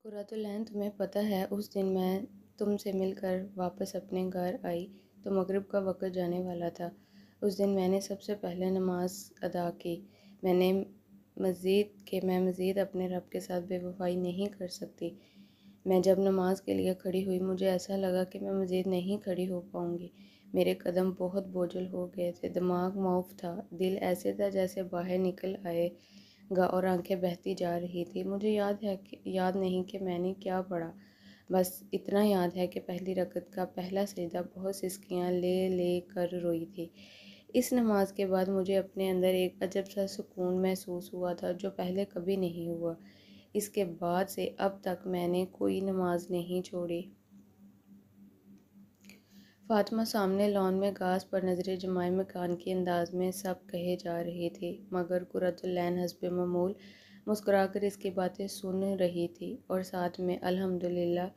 قرۃ العین، تمہیں پتہ ہے اس دن میں تم سے مل کر واپس اپنے گھر آئی تو مغرب کا وقت جانے والا تھا۔ اس دن میں نے سب سے پہلے نماز ادا کی۔ میں مزید اپنے رب کے ساتھ بے وفائی نہیں کر سکتی۔ میں جب نماز کے لیے کھڑی ہوئی مجھے ایسا لگا کہ میں مزید نہیں کھڑی ہو پاؤں گی۔ میرے قدم بہت بوجھل ہو گئے تھے، دماغ معاف تھا، دل ایسے تھا جیسے باہر نکل آئے گا اور آنکھیں بہتی جا رہی تھی۔ مجھے یاد نہیں کہ میں نے کیا پڑھا، بس اتنا یاد ہے کہ پہلی رکعت کا پہلا سجدہ بہت سسکیاں لے لے کر روئی تھی۔ اس نماز کے بعد مجھے اپنے اندر ایک عجب سا سکون محسوس ہوا تھا جو پہلے کبھی نہیں ہوا۔ اس کے بعد سے اب تک میں نے کوئی نماز نہیں چھوڑی۔ فاطمہ سامنے لان میں گھاس پر نظریں جمائے مکان کے انداز میں سب کہے جا رہی تھی، مگر قرۃ العین حسب معمول مسکرا کر اس کی باتیں سن رہی تھی اور ساتھ میں الحمدللہ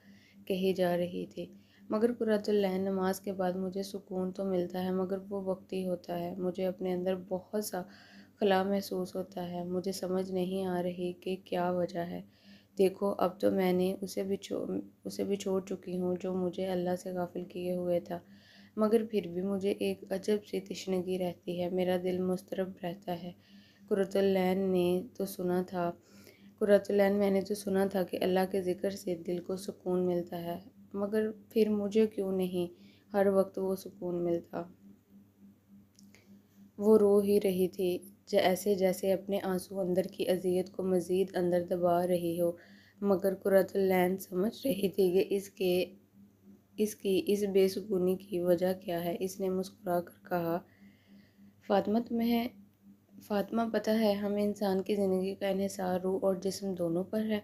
کہی جا رہی تھی۔ مگر قرۃ العین، نماز کے بعد مجھے سکون تو ملتا ہے مگر وہ وقتی ہوتا ہے۔ مجھے اپنے اندر بہت سا خلا محسوس ہوتا ہے۔ مجھے سمجھ نہیں آ رہی کہ کیا وجہ ہے۔ دیکھو، اب تو میں نے اسے بھی چھوڑ چکی ہوں جو مجھے اللہ سے غافل کیے ہوئے تھا، مگر پھر بھی مجھے ایک عجب سی تشنگی رہتی ہے، میرا دل مضطرب رہتا ہے۔ قرۃ العین میں نے تو سنا تھا کہ اللہ کے ذکر سے دل کو سکون ملتا ہے، مگر پھر مجھے کیوں نہیں ہر وقت وہ سکون ملتا؟ وہ رو ہی رہی تھی، ایسے جیسے اپنے آنسو اندر کی اذیت کو مزید اندر دبا رہی ہو، مگر قرۃ العین سمجھ رہی تھی کہ اس کی اس بے سکونی کی وجہ کیا ہے۔ اس نے مسکرا کر کہا، فاطمہ، پتہ ہے ہم انسان کی زندگی کا انحصار روح اور جسم دونوں پر ہے۔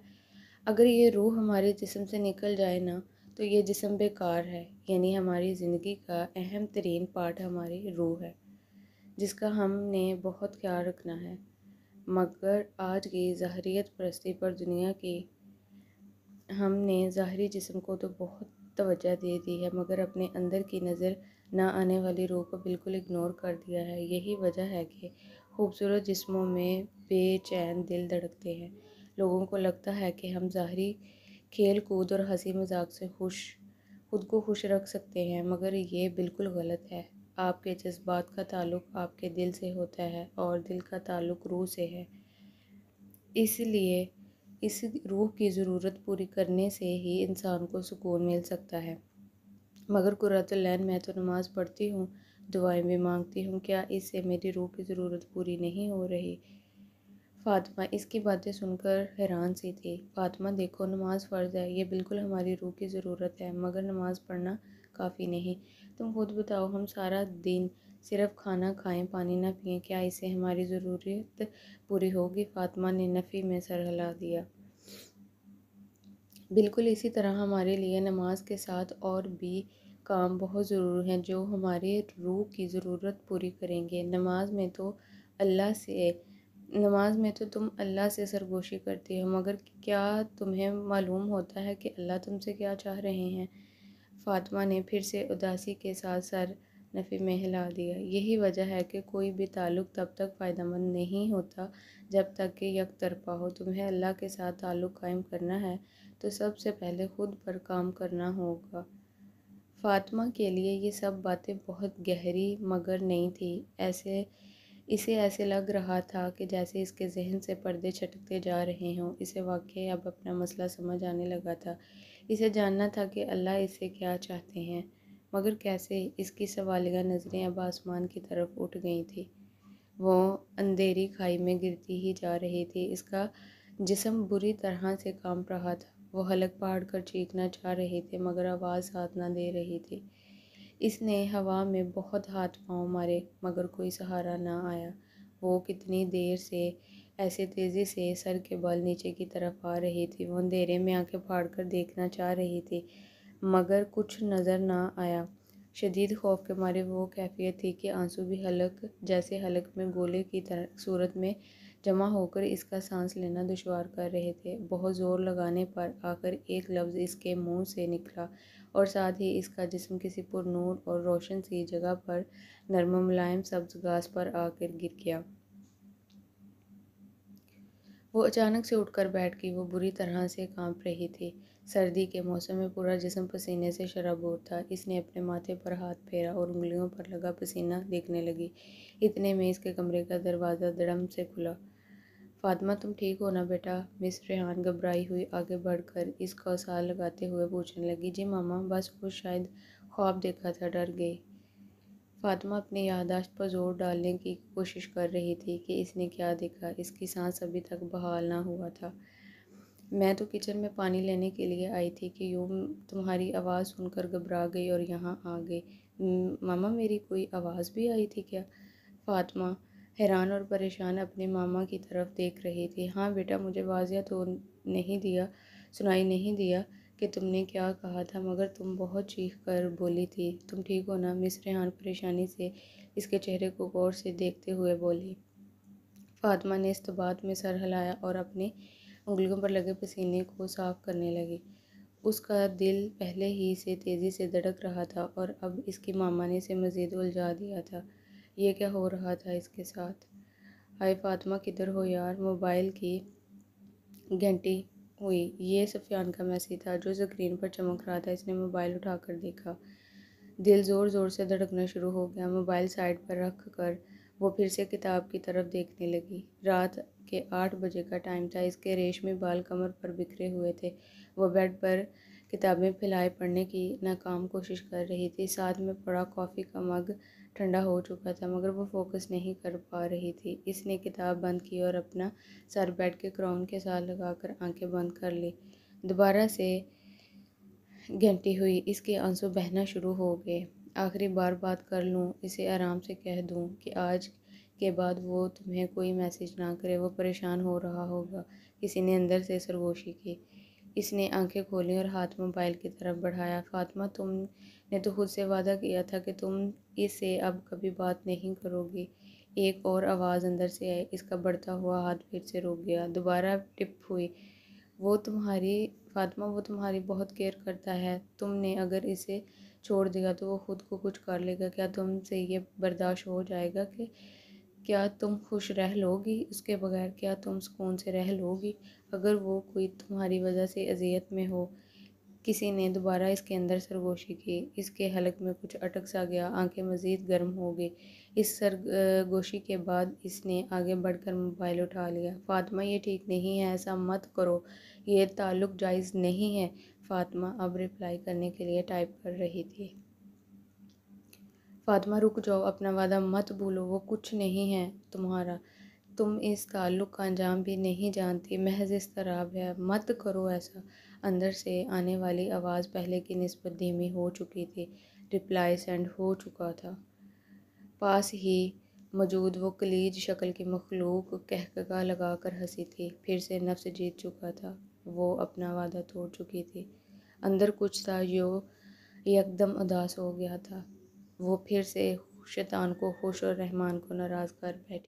اگر یہ روح ہمارے جسم سے نکل جائے نا تو یہ جسم بیکار ہے، یعنی ہماری زندگی کا اہم ترین پارٹ ہماری روح ہے، جس کا ہم نے بہت خیال رکھنا ہے۔ مگر آج کی ظاہریت پرستی پر دنیا کی ہم نے ظاہری جسم کو تو بہت توجہ دے دی ہے مگر اپنے اندر کی نظر نہ آنے والی روح کو بالکل اگنور کر دیا ہے۔ یہی وجہ ہے کہ خوبصورت جسموں میں بے چین دل دھڑکتے ہیں۔ لوگوں کو لگتا ہے کہ ہم ظاہری کھیل کود اور ہنسی مذاق سے خود کو خوش رکھ سکتے ہیں، مگر یہ بالکل غلط ہے۔ آپ کے جذبات کا تعلق آپ کے دل سے ہوتا ہے اور دل کا تعلق روح سے ہے۔ اس لیے اس روح کی ضرورت پوری کرنے سے ہی انسان کو سکون مل سکتا ہے۔ مگر قرۃ العین، میں تو نماز پڑھتی ہوں، دعائیں بھی مانگتی ہوں، کیا اس سے میری روح کی ضرورت پوری نہیں ہو رہی؟ فاطمہ اس کی باتیں سن کر حیران سی تھی۔ فاطمہ دیکھو، نماز فرض ہے، یہ بالکل ہماری روح کی ضرورت ہے، مگر نماز پڑھنا کافی نہیں۔ تم خود بتاؤ، ہم سارا دن صرف کھانا کھائیں پانی نہ پئیں، کیا اس سے ہماری ضرورت پوری ہوگی؟ فاطمہ نے نفی میں سر ہلا دیا۔ بالکل اسی طرح ہمارے لیے نماز کے ساتھ اور بھی کام بہت ضروری ہیں جو ہماری روح کی ضرورت پوری کریں گے۔ نماز میں تو تم اللہ سے سرگوشی کرتی ہو، مگر کیا تمہیں معلوم ہوتا ہے کہ اللہ تم سے کیا چاہ رہے ہیں؟ فاطمہ نے پھر سے اداسی کے ساتھ سر نفی میں ہلا دیا۔ یہی وجہ ہے کہ کوئی بھی تعلق تب تک فائدہ مند نہیں ہوتا جب تک کہ یک طرفہ ہو۔ تمہیں اللہ کے ساتھ تعلق قائم کرنا ہے تو سب سے پہلے خود پر کام کرنا ہوگا۔ فاطمہ کے لیے یہ سب باتیں بہت گہری مگر نہیں تھیں۔ اسے ایسے لگ رہا تھا کہ جیسے اس کے ذہن سے پردے چھٹکتے جا رہے ہوں۔ اسے واقعی اب اپنا مسئلہ سمجھ آنے لگا تھا۔ اسے جاننا تھا کہ اللہ اس سے کیا چاہتے ہیں، مگر کیسے؟ اس کی سوالیہ نظریں اب آسمان کی طرف اٹھ گئی تھیں۔ وہ اندھیری کھائی میں گرتی ہی جا رہی تھی۔ اس کا جسم بری طرح سے کانپ رہا تھا۔ وہ حلق پھاڑ کر چیخنا چاہ رہے تھے مگر آواز ساتھ نہ دے رہی تھی۔ اس نے ہوا میں بہت ہاتھ پاؤں مارے مگر کوئی سہارا نہ آیا۔ وہ کتنی دیر سے ایسے تیزی سے سر کے بال نیچے کی طرف آ رہی تھی۔ وہ اندھیرے میں آنکھیں پھاڑ کر دیکھنا چاہ رہی تھی مگر کچھ نظر نہ آیا۔ شدید خوف کے مارے وہ کیفیت تھی کہ آنسو بھی جیسے حلق میں گولے کی صورت میں جمع ہو کر اس کا سانس لینا دشوار کر رہے تھے۔ بہت زور لگانے پر آخر ایک لفظ اس کے منہ سے نکلا اور ساتھ ہی اس کا جسم کسی پر نور اور روشن سی جگہ پر نرم و ملائم سبز گھاس پر آ کر گر گیا۔ وہ اچانک سے اٹھ کر بیٹھ گئی۔ وہ بری طرح سے کانپ رہی تھی۔ سردی کے موسم میں پورا جسم پسینے سے شرابور تھا۔ اس نے اپنے ماتھے پر ہاتھ پھیرا اور انگلیوں پر لگا پسینہ دیکھنے لگی۔ اتنے میں اس کے کمرے کا دروازہ دڑم سے کھلا۔ فاطمہ تم ٹھیک ہو نا بیٹا؟ مس ریحان گھبرائی ہوئی آگے بڑھ کر اس کو سال لگاتے ہوئے پوچھنے لگی۔ جی ماما، بس وہ شاید خواب دیکھا تھا، ڈر گئی۔ فاطمہ اپنی یادداشت پر زور ڈالنے کی کوشش کر رہی تھی کہ اس نے کیا دیکھا۔ اس کی سانس ابھی تک بحال نہ ہوا تھا۔ میں تو کچن میں پانی لینے کے لیے آئی تھی کہ یوں تمہاری آواز سن کر گھبرا گئی اور یہاں آ گئی۔ ماما میری کوئی آواز بھی آئی تھی کیا؟ فاطمہ حیران اور پریشان اپنے ماما کی طرف دیکھ رہی تھی۔ ہاں بیٹا، مجھے واضح تو سنائی نہیں دیا کہ تم نے کیا کہا تھا، مگر تم بہت چیخ کر بولی تھی۔ تم ٹھیک ہو نا؟ مس ریحان پریشانی سے اس کے چہرے کو غور سے دیکھتے ہوئے بولی۔ فاطمہ نے استباط میں سر ہلایا اور اپنی انگلیوں پر لگے پسینے کو صاف کرنے لگی۔ اس کا دل پہلے ہی سے تیزی سے دھڑک رہا تھا اور اب اس کی ماما نے اسے مزید الجھا دیا تھا۔ یہ کیا ہو رہا تھا اس کے ساتھ؟ ہائے فاطمہ، کدھر ہو یار؟ موبائل کی گھنٹی ہوئی۔ یہ سفیان کا میسیج تھا جو اسکرین پر چمک رہا تھا۔ اس نے موبائل اٹھا کر دیکھا۔ دل زور زور سے دھڑکنا شروع ہو گیا۔ موبائل سائیڈ پر رکھ کر وہ پھر سے کتاب کی طرف دیکھنے لگی۔ رات کے 8 بجے کا ٹائم تھا۔ اس کے ریشمی بال کمر پر بکھرے ہوئے تھے۔ وہ بیڈ پر کتابیں پھیلائے پڑھنے کی ناکام کوشش کر رہی تھی۔ ساتھ میں پڑا کافی کا مگ ٹھنڈا ہو چکا تھا، مگر وہ فوکس نہیں کر پا رہی تھی۔ اس نے کتاب بند کی اور اپنا سر بیڈ کے کراؤن کے ساتھ لگا کر آنکھیں بند کر لی۔ دوبارہ سے گھنٹی ہوئی۔ اس کے آنسو بہنا شروع ہو گئے۔ آخری بار بات کر لوں، اسے آرام سے کہہ دوں کہ آج کے بعد وہ تمہیں کوئی میسیج نہ کرے، وہ پریشان ہو رہا ہوگا۔ کسی نے اندر سے سرگوشی کی۔ اس نے آنکھیں کھولیں اور ہاتھ موبائل کی طرف بڑھایا۔ فاطمہ، تم نے تو خود سے وعدہ کیا تھا کہ تم اس سے اب کبھی بات نہیں کرو گی۔ ایک اور آواز اندر سے آئی۔ اس کا بڑھتا ہوا ہاتھ پھر سے رک گیا۔ دوبارہ ٹپ ہوئی۔ فاطمہ، وہ تمہاری بہت کیئر کرتا ہے۔ تم نے اگر اسے چھوڑ دیا تو وہ خود کو کچھ کر لے گا۔ کیا تم سے یہ برداشت ہو جائے گا؟ کیا تم خوش رہ لو گی اس کے بغیر؟ کیا تم سکون سے رہ لو گی اگر وہ کوئی تمہاری وجہ سے اذیت میں ہو؟ کسی نے دوبارہ اس کے اندر سرگوشی کی۔ اس کے حلق میں کچھ اٹک سا گیا۔ آنکھیں مزید گرم ہو گئی۔ اس سرگوشی کے بعد اس نے آگے بڑھ کر موبائل اٹھا لیا۔ فاطمہ، یہ ٹھیک نہیں ہے، ایسا مت کرو، یہ تعلق جائز نہیں ہے۔ فاطمہ اب رپلائی کرنے کے لیے ٹائپ کر رہی تھی۔ فاطمہ رک جاؤ، اپنا وعدہ مت بھولو، وہ کچھ نہیں ہے تمہارا۔ تم اس تعلق کا انجام بھی نہیں جانتی، محض اضطراب ہے، مت کرو ایسا۔ اندر سے آنے والی آواز پہلے کی نسبت دھیمی ہو چکی تھی۔ رپلائی سینڈ ہو چکا تھا۔ پاس ہی موجود وہ کلیج شکل کی مخلوق قہقہہ لگا کر ہنسی تھی۔ پھر سے نفس جیت چکا تھا۔ وہ اپنا وعدہ توڑ چکی تھی۔ اندر کچھ تھا جو یکدم اداس ہو گیا تھا۔ وہ پھر سے شیطان کو خوش اور رحمان کو ناراض کر بیٹھی۔